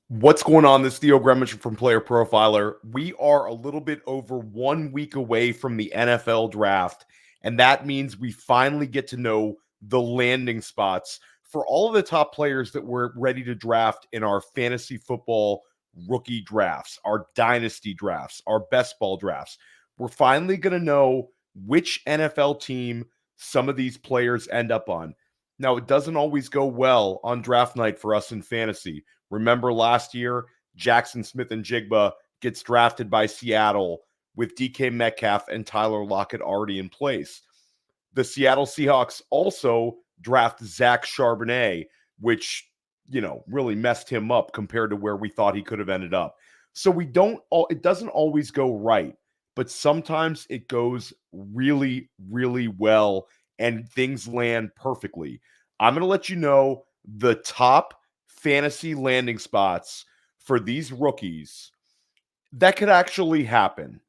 What's going on? This is Theo Gremminger from Player Profiler. We are a little bit over 1 week away from the NFL draft, and that means we finally get to know the landing spots for all of the top players that we're ready to draft in our fantasy football rookie drafts, our dynasty drafts, our best ball drafts. We're finally going to know which NFL team some of these players end up on. Now, it doesn't always go well on draft night for us in fantasy. Remember last year, Jackson Smith and Jigba gets drafted by Seattle with DK Metcalf and Tyler Lockett already in place. The Seattle Seahawks also draft Zach Charbonnet, which, really messed him up compared to where we thought he could have ended up. So it doesn't always go right, but sometimes it goes really, really well and things land perfectly. I'm going to let you know the top fantasy landing spots for these rookies that could actually happen.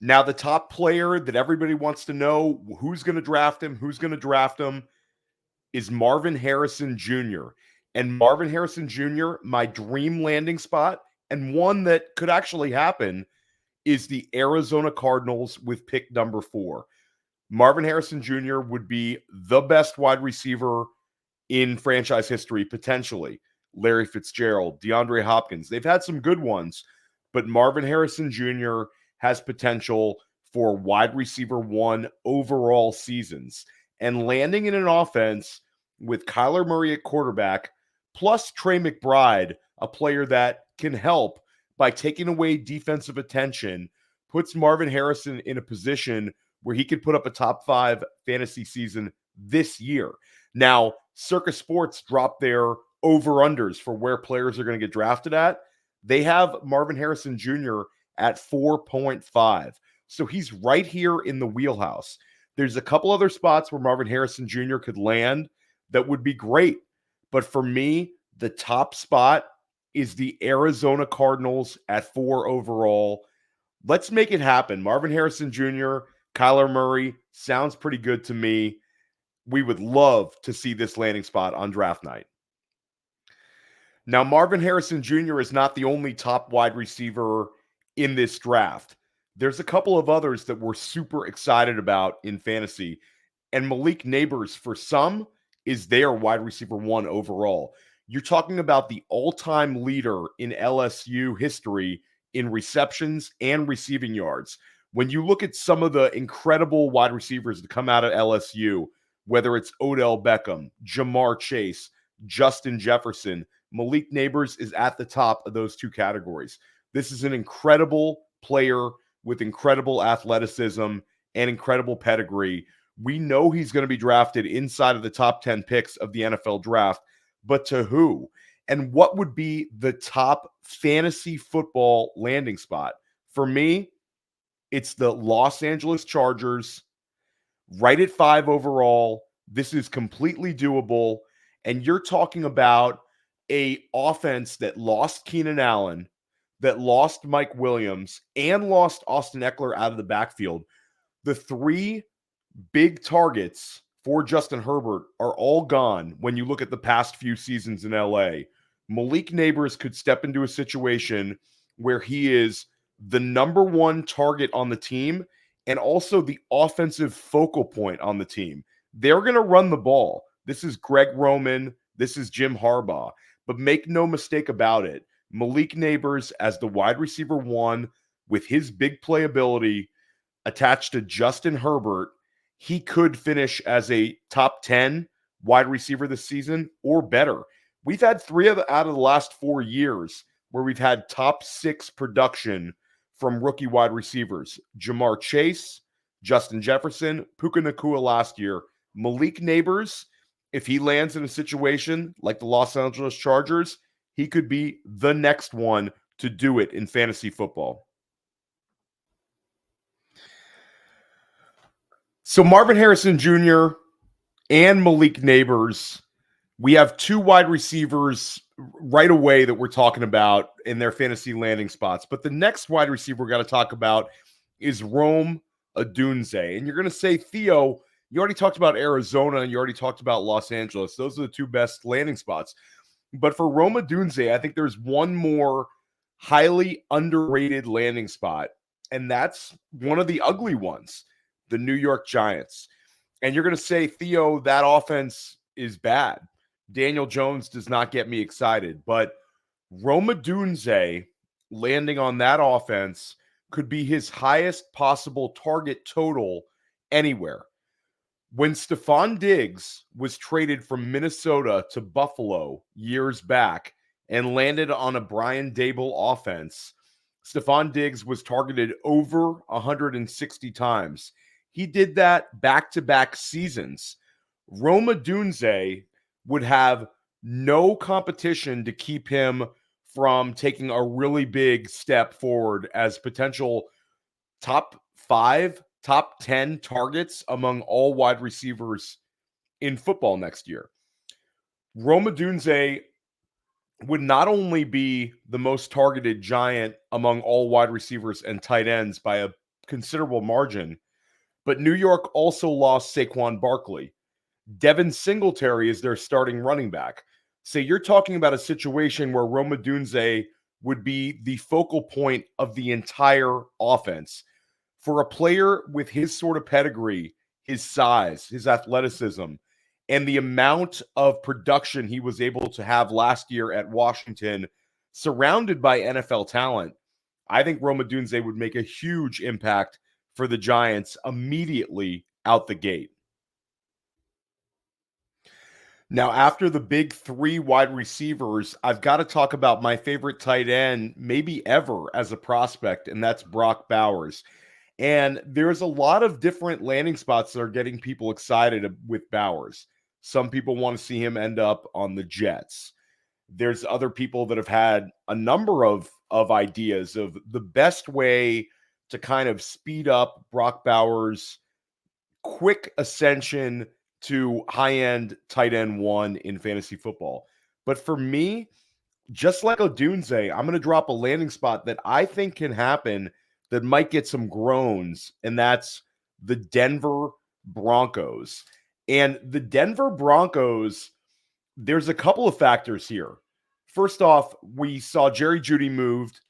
Now, the top player that everybody wants to know who's going to draft him, is Marvin Harrison Jr. And Marvin Harrison Jr., my dream landing spot, and one that could actually happen, is the Arizona Cardinals with pick number 4. Marvin Harrison Jr. would be the best wide receiver in franchise history, potentially. Larry Fitzgerald, DeAndre Hopkins. They've had some good ones, but Marvin Harrison Jr. has potential for wide receiver 1 overall seasons. And landing in an offense with Kyler Murray at quarterback, plus Trey McBride, a player that can help by taking away defensive attention, puts Marvin Harrison in a position where he could put up a top 5 fantasy season this year. Now, Circus Sports dropped their over-unders for where players are going to get drafted at. They have Marvin Harrison Jr. at 4.5. So he's right here in the wheelhouse. There's a couple other spots where Marvin Harrison Jr. could land that would be great. But for me, the top spot is the Arizona Cardinals at 4 overall. Let's make it happen. Marvin Harrison Jr., Kyler Murray, sounds pretty good to me. We would love to see this landing spot on draft night. Now, Marvin Harrison Jr. is not the only top wide receiver in this draft. There's a couple of others that we're super excited about in fantasy. And Malik Nabers, for some, is their wide receiver 1 overall. You're talking about the all-time leader in LSU history in receptions and receiving yards. When you look at some of the incredible wide receivers that come out of LSU, whether it's Odell Beckham, Jamar Chase, Justin Jefferson, Malik Nabers is at the top of those 2 categories. This is an incredible player with incredible athleticism and incredible pedigree. We know he's going to be drafted inside of the top 10 picks of the NFL draft, but to who? And what would be the top fantasy football landing spot? For me, it's the Los Angeles Chargers, right at 5 overall. This is completely doable. And you're talking about an offense that lost Keenan Allen, that lost Mike Williams, and lost Austin Eckler out of the backfield. The 3 big targets for Justin Herbert are all gone when you look at the past few seasons in LA. Malik Nabers could step into a situation where he is the number 1 target on the team and also the offensive focal point on the team. They're going to run the ball. This is Greg Roman. This is Jim Harbaugh. But make no mistake about it, Malik Nabers as the wide receiver 1 with his big playability attached to Justin Herbert, he could finish as a top 10 wide receiver this season or better. We've had 3 out of the last 4 years where we've had top 6 production from rookie wide receivers. Jamar Chase, Justin Jefferson, Puka Nacua last year. Malik Nabers, if he lands in a situation like the Los Angeles Chargers, he could be the next one to do it in fantasy football. So Marvin Harrison Jr. and Malik Nabers, we have 2 wide receivers right away that we're talking about in their fantasy landing spots. But the next wide receiver we're going to talk about is Rome Odunze. And you're going to say, Theo, You already talked about Arizona and you already talked about Los Angeles. Those are the two best landing spots. But for Rome Odunze, I think there's one more highly underrated landing spot, and that's one of the ugly ones, the New York Giants. And you're going to say, Theo, that offense is bad. Daniel Jones does not get me excited. But Rome Odunze landing on that offense could be his highest possible target total anywhere. When Stephon Diggs was traded from Minnesota to Buffalo years back and landed on a Brian Daboll offense, Stephon Diggs was targeted over 160 times. He did that back-to-back seasons. Rome Odunze would have no competition to keep him from taking a really big step forward as potential top 5, top 10 targets among all wide receivers in football next year. Rome Odunze would not only be the most targeted Giant among all wide receivers and tight ends by a considerable margin, but New York also lost Saquon Barkley. Devin Singletary is their starting running back. So you're talking about a situation where Rome Odunze would be the focal point of the entire offense. For a player with his sort of pedigree, his size, his athleticism, and the amount of production he was able to have last year at Washington, surrounded by NFL talent, I think Rome Odunze would make a huge impact for the Giants immediately out the gate. Now, after the big 3 wide receivers, I've got to talk about my favorite tight end, maybe ever as a prospect, and that's Brock Bowers. And there's a lot of different landing spots that are getting people excited with Bowers. Some people want to see him end up on the Jets. There's other people that have had a number of ideas of the best way to kind of speed up Brock Bowers' quick ascension to high-end tight end 1 in fantasy football. But for me, just like Odunze, I'm going to drop a landing spot that I think can happen that might get some groans, and that's the Denver Broncos. And the Denver Broncos, there's a couple of factors here. First off, we saw Jerry Jeudy moved,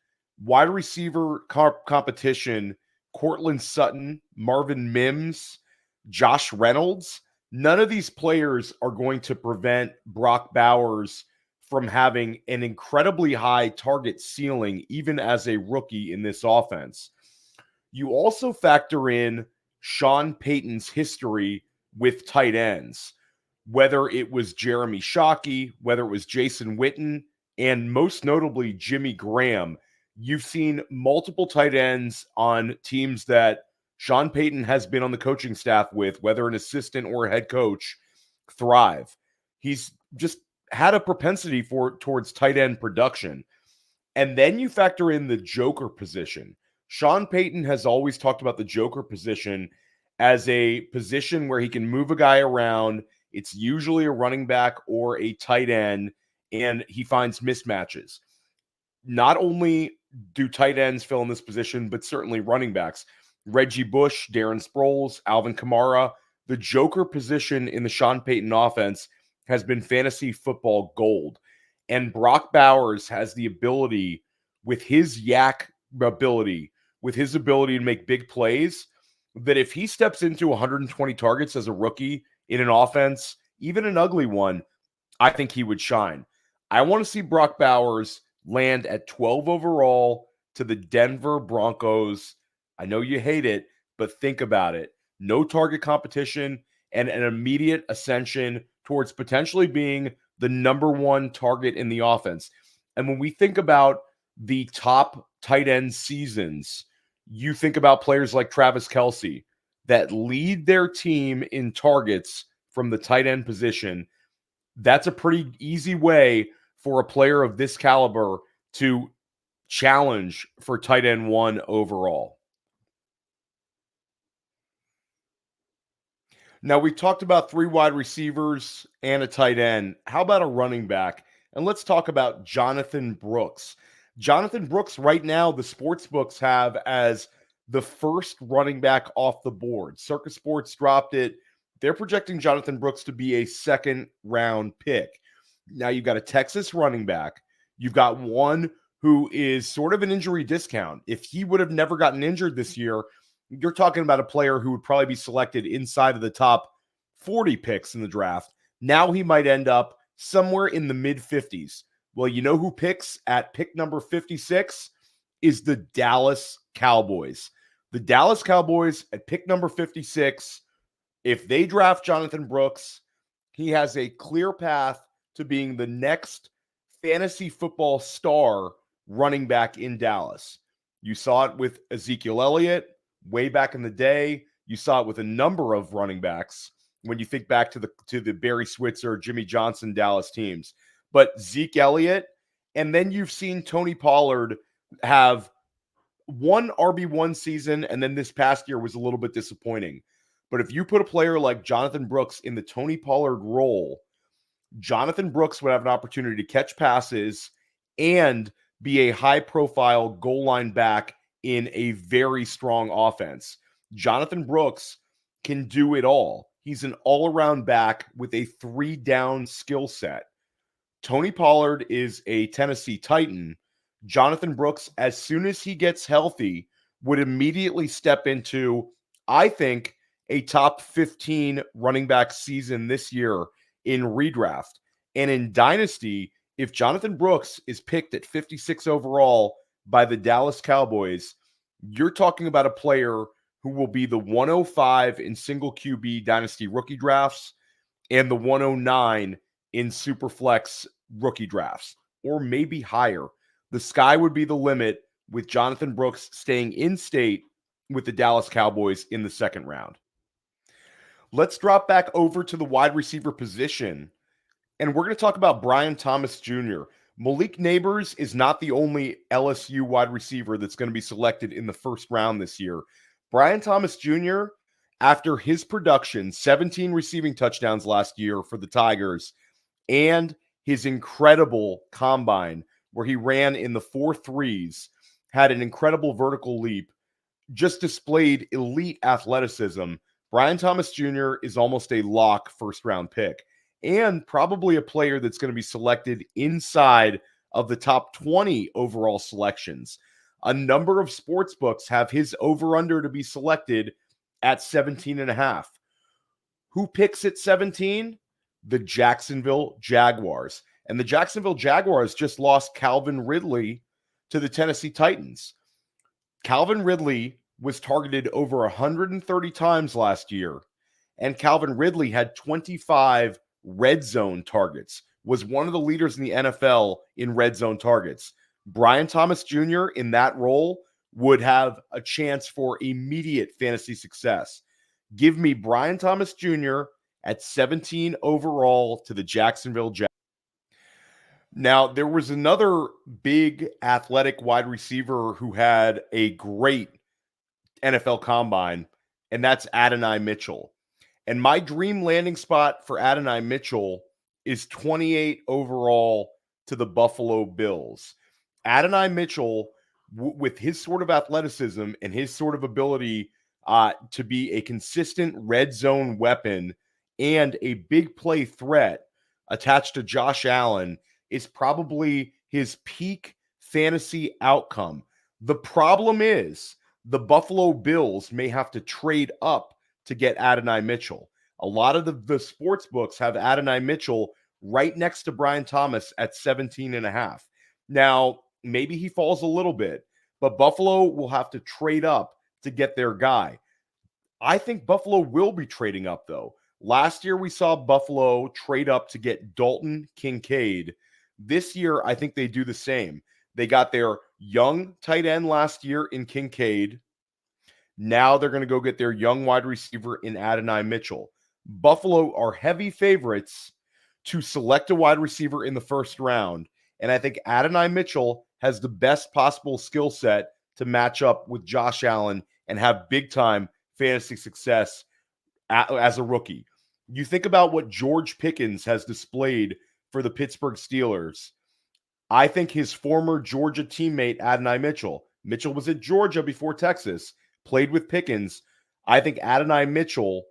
wide receiver competition, Cortland Sutton, Marvin Mims, Josh Reynolds. None of these players are going to prevent Brock Bowers from having an incredibly high target ceiling, even as a rookie in this offense. You also factor in Sean Payton's history with tight ends, whether it was Jeremy Shockey, whether it was Jason Witten, and most notably Jimmy Graham. You've seen multiple tight ends on teams that Sean Payton has been on the coaching staff with, whether an assistant or a head coach, thrive. He's just had a propensity towards tight end production. And then you factor in the joker position. Sean Payton has always talked about the joker position as a position where he can move a guy around. It's usually a running back or a tight end, and he finds mismatches. Not only do tight ends fill in this position, but certainly running backs. Reggie Bush, Darren Sproles, Alvin Kamara. The joker position in the Sean Payton offense has been fantasy football gold. And Brock Bowers has the ability, with his yak ability, with his ability to make big plays, that if he steps into 120 targets as a rookie in an offense, even an ugly one, I think he would shine. I want to see Brock Bowers land at 12 overall to the Denver Broncos. I know you hate it, but think about it. No target competition and an immediate ascension towards potentially being the number 1 target in the offense. And when we think about the top tight end seasons, you think about players like Travis Kelce that lead their team in targets from the tight end position. That's a pretty easy way for a player of this caliber to challenge for tight end 1 overall. Now, we talked about 3 wide receivers and a tight end. How about a running back? And let's talk about Jonathon Brooks. Jonathon Brooks, right now, the sports books have as the first running back off the board. Circus Sports dropped it. they're projecting Jonathon Brooks to be a second-round pick. Now you've got a Texas running back. You've got one who is sort of an injury discount. If he would have never gotten injured this year, you're talking about a player who would probably be selected inside of the top 40 picks in the draft. Now he might end up somewhere in the mid-50s. Well, you know who picks at pick number 56 is the Dallas Cowboys. The Dallas Cowboys at pick number 56, if they draft Jonathon Brooks, he has a clear path to being the next fantasy football star running back in Dallas. You saw it with Ezekiel Elliott way back in the day. You saw it with a number of running backs when you think back to the Barry Switzer, Jimmy Johnson Dallas teams. But Zeke Elliott, and then you've seen Tony Pollard have one RB1 season, and then this past year was a little bit disappointing. But if you put a player like Jonathon Brooks in the Tony Pollard role, Jonathon Brooks would have an opportunity to catch passes and be a high-profile goal line back in a very strong offense. Jonathon Brooks can do it all. He's an all-around back with a three-down skill set. Tony Pollard is a Tennessee Titan. Jonathon Brooks, as soon as he gets healthy, would immediately step into, I think, a top 15 running back season this year in redraft. And in Dynasty, if Jonathon Brooks is picked at 56 overall by the Dallas Cowboys, you're talking about a player who will be the 105 in single QB Dynasty rookie drafts and the 109 in Superflex rookie drafts, or maybe higher. The sky would be the limit with Jonathon Brooks staying in state with the Dallas Cowboys in the second round. Let's drop back over to the wide receiver position, and we're going to talk about Brian Thomas Jr. Malik Nabers is not the only LSU wide receiver that's going to be selected in the first round this year. Brian Thomas Jr., after his production, 17 receiving touchdowns last year for the Tigers, and his incredible combine where he ran in the 4.3s, had an incredible vertical leap, just displayed elite athleticism. Brian Thomas Jr. is almost a lock first-round pick and probably a player that's going to be selected inside of the top 20 overall selections. A number of sports books have his over-under to be selected at 17.5. Who picks at 17? The Jacksonville Jaguars. And the Jacksonville Jaguars just lost Calvin Ridley to the Tennessee Titans. Calvin Ridley was targeted over 130 times last year, and Calvin Ridley had 25 red zone targets, was one of the leaders in the NFL in red zone targets. Brian Thomas Jr. in that role would have a chance for immediate fantasy success. Give me Brian Thomas Jr. at 17 overall to the Jacksonville Jaguars. Now, there was another big athletic wide receiver who had a great NFL combine, and that's Adonai Mitchell. And my dream landing spot for Adonai Mitchell is 28 overall to the Buffalo Bills. Adonai Mitchell, with his sort of athleticism and his sort of ability to be a consistent red zone weapon and a big play threat attached to Josh Allen, is probably his peak fantasy outcome. The problem is the Buffalo Bills may have to trade up to get Adonai Mitchell. A lot of the sports books have Adonai Mitchell right next to Brian Thomas at 17.5. Now, maybe he falls a little bit, but Buffalo will have to trade up to get their guy. I think Buffalo will be trading up, though. Last year, we saw Buffalo trade up to get Dalton Kincaid. This year, I think they do the same. They got their young tight end last year in Kincaid. Now they're going to go get their young wide receiver in Adonai Mitchell. Buffalo are heavy favorites to select a wide receiver in the first round, and I think Adonai Mitchell has the best possible skill set to match up with Josh Allen and have big-time fantasy success as a rookie. You think about what George Pickens has displayed for the Pittsburgh Steelers. I think his former Georgia teammate, Adonai Mitchell was at Georgia before Texas, played with Pickens. I think Adonai Mitchell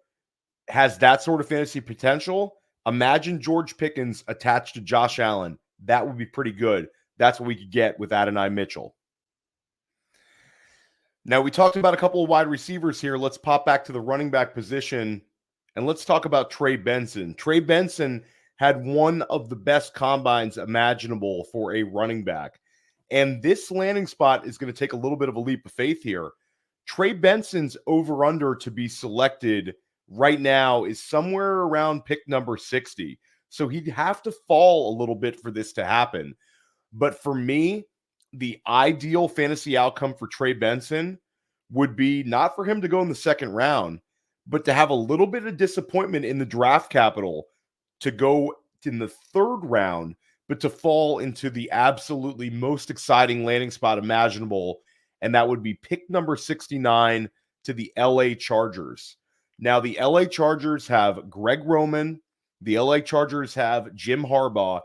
has that sort of fantasy potential. Imagine George Pickens attached to Josh Allen. That would be pretty good. That's what we could get with Adonai Mitchell. Now, we talked about a couple of wide receivers here. Let's pop back to the running back position, and let's talk about Trey Benson. Trey Benson had one of the best combines imaginable for a running back. And this landing spot is going to take a little bit of a leap of faith here. Trey Benson's over-under to be selected right now is somewhere around pick number 60. So he'd have to fall a little bit for this to happen. But for me, the ideal fantasy outcome for Trey Benson would be not for him to go in the second round, but to have a little bit of disappointment in the draft capital to go in the third round, but to fall into the absolutely most exciting landing spot imaginable. And that would be pick number 69 to the LA Chargers. Now, the LA Chargers have Greg Roman. The LA Chargers have Jim Harbaugh,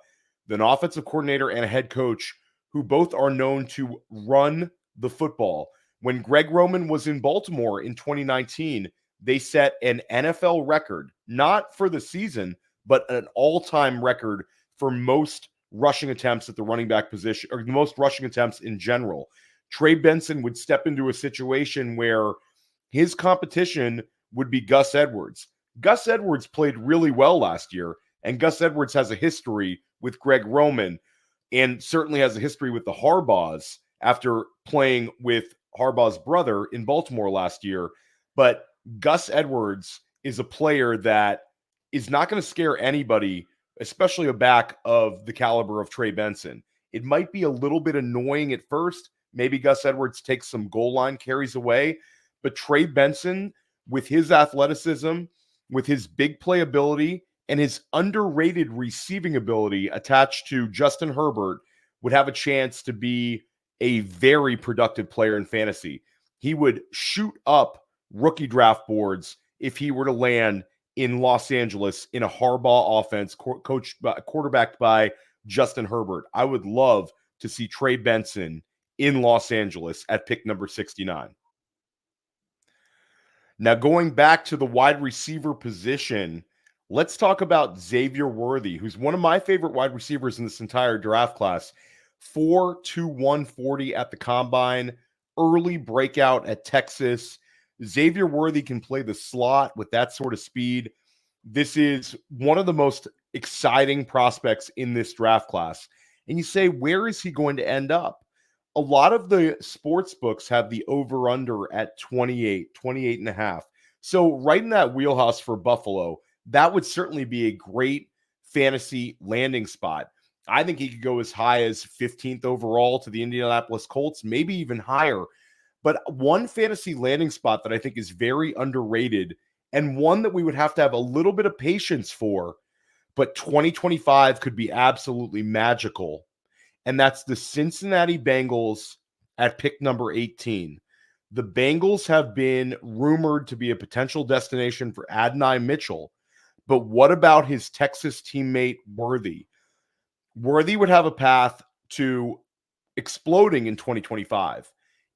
an offensive coordinator and a head coach who both are known to run the football. When Greg Roman was in Baltimore in 2019, they set an NFL record, not for the season, but an all-time record for most rushing attempts at the running back position, or the most rushing attempts in general. Trey Benson would step into a situation where his competition would be Gus Edwards. Gus Edwards played really well last year, and Gus Edwards has a history with Greg Roman and certainly has a history with the Harbaughs after playing with Harbaugh's brother in Baltimore last year. But Gus Edwards is a player that is not going to scare anybody, especially a back of the caliber of Trey Benson. It might be a little bit annoying at first. Maybe Gus Edwards takes some goal line carries away, but Trey Benson, with his athleticism, with his big playability, and his underrated receiving ability attached to Justin Herbert, would have a chance to be a very productive player in fantasy. He would shoot up rookie draft boards if he were to land in Los Angeles in a Harbaugh offense quarterbacked by Justin Herbert. I would love to see Trey Benson in Los Angeles at pick number 69. Now, going back to the wide receiver position, let's talk about Xavier Worthy, who's one of my favorite wide receivers in this entire draft class. 4'2", 140 at the combine, early breakout at Texas. Xavier Worthy can play the slot with that sort of speed. This is one of the most exciting prospects in this draft class. And you say, where is he going to end up? A lot of the sports books have the over-under at 28 and a half. So right in that wheelhouse for Buffalo, that would certainly be a great fantasy landing spot. I think he could go as high as 15th overall to the Indianapolis Colts, maybe even higher. But one fantasy landing spot that I think is very underrated and one that we would have to have a little bit of patience for, but 2025 could be absolutely magical. And that's the Cincinnati Bengals at pick number 18. The Bengals have been rumored to be a potential destination for Adonai Mitchell. But what about his Texas teammate, Worthy? Worthy would have a path to exploding in 2025.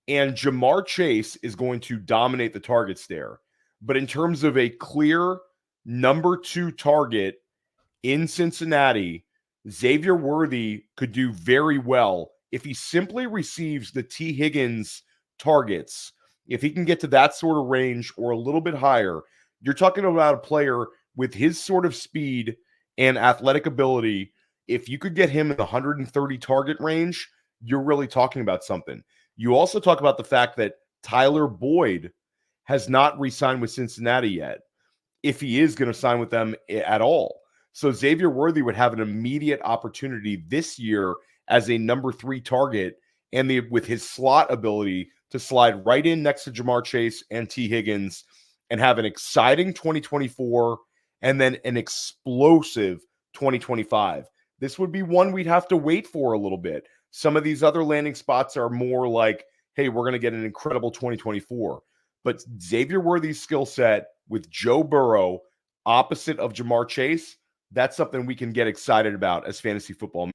And Jamar Chase is going to dominate the targets there. But in terms of a clear number 2 target in Cincinnati, Xavier Worthy could do very well if he simply receives the T. Higgins targets. If he can get to that sort of range or a little bit higher, you're talking about a player with his sort of speed and athletic ability. If you could get him in the 130 target range, you're really talking about something. You also talk about the fact that Tyler Boyd has not re-signed with Cincinnati yet, if he is going to sign with them at all. So Xavier Worthy would have an immediate opportunity this year as a number 3 target, and with his slot ability to slide right in next to Jamar Chase and T. Higgins and have an exciting 2024 and then an explosive 2025. This would be one we'd have to wait for a little bit. Some of these other landing spots are more like, hey, we're going to get an incredible 2024. But Xavier Worthy's skill set with Joe Burrow opposite of Jamar Chase, that's something we can get excited about as fantasy football.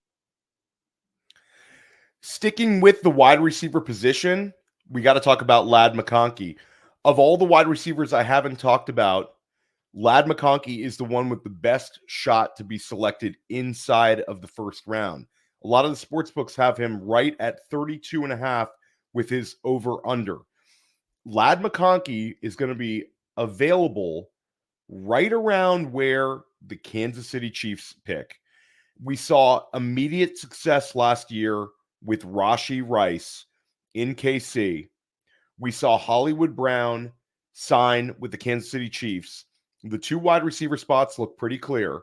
Sticking with the wide receiver position, we got to talk about Ladd McConkey. Of all the wide receivers I haven't talked about, Lad McConkey is the one with the best shot to be selected inside of the first round. A lot of the sports books have him right at 32.5 with his over-under. Lad McConkey is going to be available right around where the Kansas City Chiefs pick. We saw immediate success last year with Rashee Rice in KC. We saw Hollywood Brown sign with the Kansas City Chiefs. The 2 wide receiver spots look pretty clear.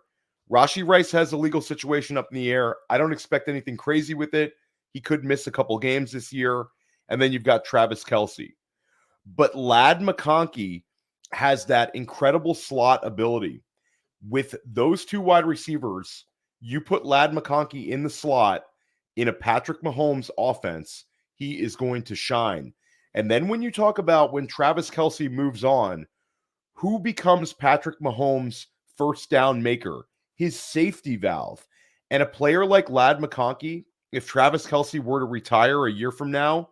Rashee Rice has a legal situation up in the air. I don't expect anything crazy with it. He could miss a couple games this year. And then you've got Travis Kelce. But Lad McConkey has that incredible slot ability. With those 2 wide receivers, you put Lad McConkey in the slot in a Patrick Mahomes offense, he is going to shine. And then when you talk about when Travis Kelce moves on, who becomes Patrick Mahomes' first down maker? His safety valve. And a player like Lad McConkey, if Travis Kelce were to retire a year from now,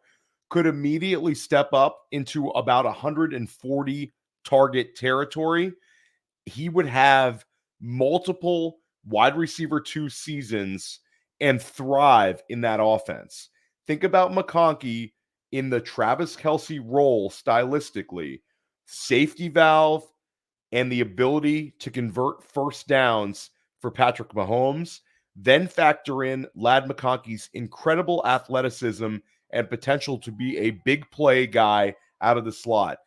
could immediately step up into about 140 target territory. He would have multiple wide receiver 2 seasons and thrive in that offense. Think about McConkey in the Travis Kelce role stylistically, safety valve, and the ability to convert first downs for Patrick Mahomes. Then factor in Lad McConkey's incredible athleticism and potential to be a big play guy out of the slot.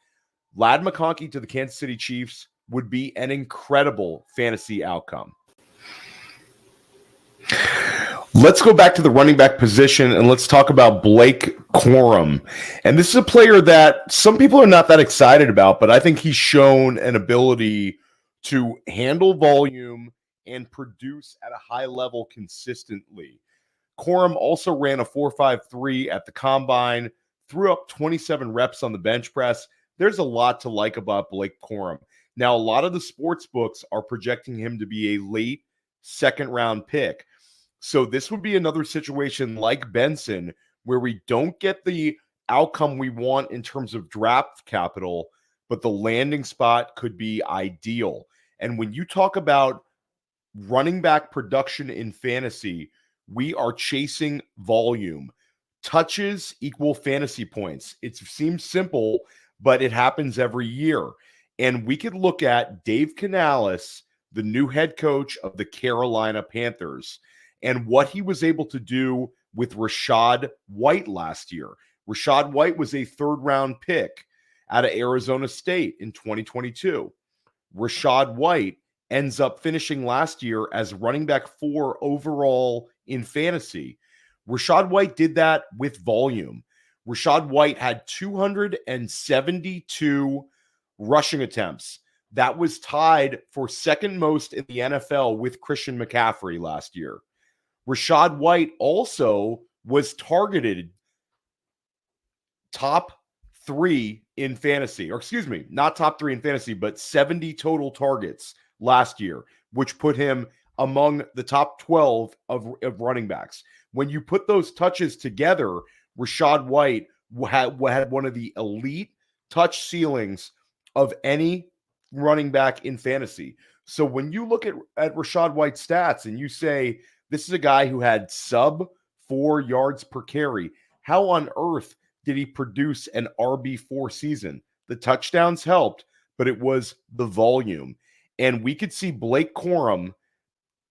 Lad McConkey to the Kansas City Chiefs would be an incredible fantasy outcome. Let's go back to the running back position and let's talk about Blake Corum. And this is a player that some people are not that excited about, but I think he's shown an ability to handle volume and produce at a high level consistently. Corum also ran a 4.53 at the combine, threw up 27 reps on the bench press. There's a lot to like about Blake Corum. Now, a lot of the sports books are projecting him to be a late second round pick. So this would be another situation like Benson where we don't get the outcome we want in terms of draft capital, but the landing spot could be ideal. And when you talk about running back production in fantasy, we are chasing volume. Touches equal fantasy points. It seems simple, but it happens every year. And we could look at Dave Canales, the new head coach of the Carolina Panthers, and what he was able to do with Rachaad White last year. Rachaad White was a third-round pick out of Arizona State in 2022. Rachaad White ends up finishing last year as running back 4 overall in fantasy. Rachaad White did that with volume. Rachaad White had 272 rushing attempts. That was tied for second most in the NFL with Christian McCaffrey last year. Rachaad White also was targeted top 3 in fantasy, or excuse me, not top 3 in fantasy, but 70 total targets last year, which put him among the top 12 of running backs. When you put those touches together, Rachaad White had one of the elite touch ceilings of any running back in fantasy. So when you look at Rachaad White's stats and you say, this is a guy who had sub 4 yards per carry, how on earth did he produce an RB4 season? The touchdowns helped, but it was the volume. And we could see Blake Corum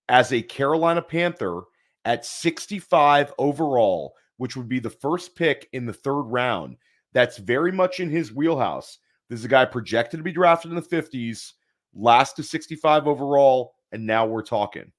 as a Carolina Panther at 65 overall, which would be the first pick in the third round. That's very much in his wheelhouse. This is a guy projected to be drafted in the 50s, last to 65 overall, and now we're talking.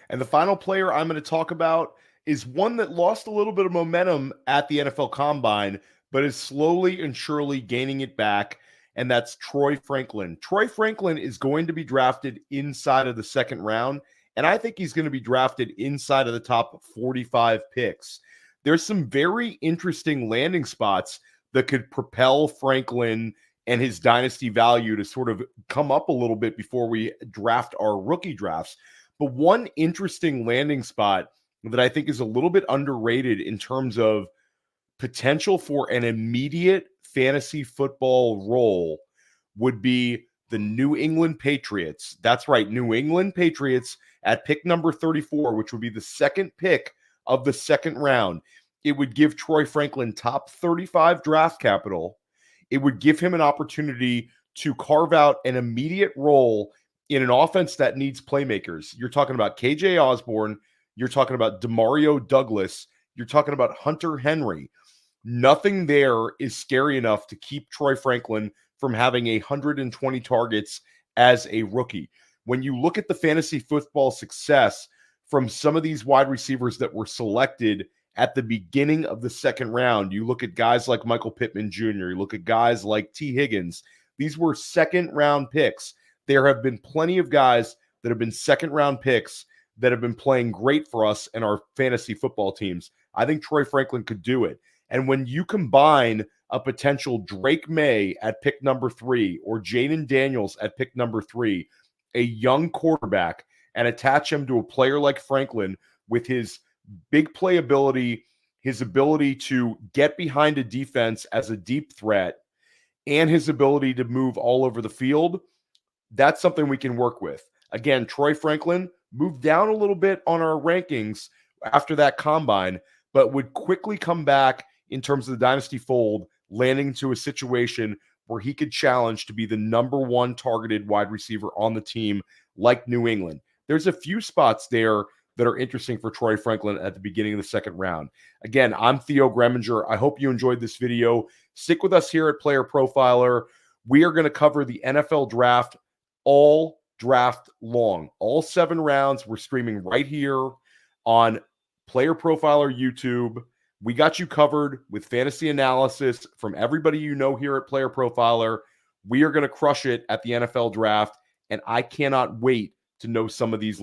And the final player I'm going to talk about is one that lost a little bit of momentum at the NFL Combine, but is slowly and surely gaining it back, and that's Troy Franklin. Troy Franklin is going to be drafted inside of the second round, and I think he's going to be drafted inside of the top 45 picks. There's some very interesting landing spots that could propel Franklin and his dynasty value to sort of come up a little bit before we draft our rookie drafts. But one interesting landing spot that I think is a little bit underrated in terms of potential for an immediate fantasy football role would be the New England Patriots. That's right, New England Patriots at pick number 34, which would be the second pick of the second round. It would give Troy Franklin top 35 draft capital. It would give him an opportunity to carve out an immediate role in an offense that needs playmakers. You're talking about KJ Osborne. You're talking about Demario Douglas. You're talking about Hunter Henry. Nothing there is scary enough to keep Troy Franklin from having 120 targets as a rookie. When you look at the fantasy football success from some of these wide receivers that were selected at the beginning of the second round, you look at guys like Michael Pittman Jr., you look at guys like T. Higgins. These were second round picks. There have been plenty of guys that have been second round picks that have been playing great for us and our fantasy football teams. I think Troy Franklin could do it. And when you combine a potential Drake May at pick number 3 or Jaden Daniels at pick number 3, a young quarterback, and attach him to a player like Franklin with his big playability, his ability to get behind a defense as a deep threat, and his ability to move all over the field, that's something we can work with. Again, Troy Franklin moved down a little bit on our rankings after that combine, but would quickly come back in terms of the dynasty fold, landing into a situation where he could challenge to be the number 1 targeted wide receiver on the team like New England. There's a few spots there that are interesting for Troy Franklin at the beginning of the second round. Again, I'm Theo Gremminger. I hope you enjoyed this video. Stick with us here at Player Profiler. We are going to cover the NFL draft all draft long. All 7 rounds we're streaming right here on Player Profiler YouTube. We got you covered with fantasy analysis from everybody you know here at Player Profiler. We are going to crush it at the NFL draft, and I cannot wait to know some of these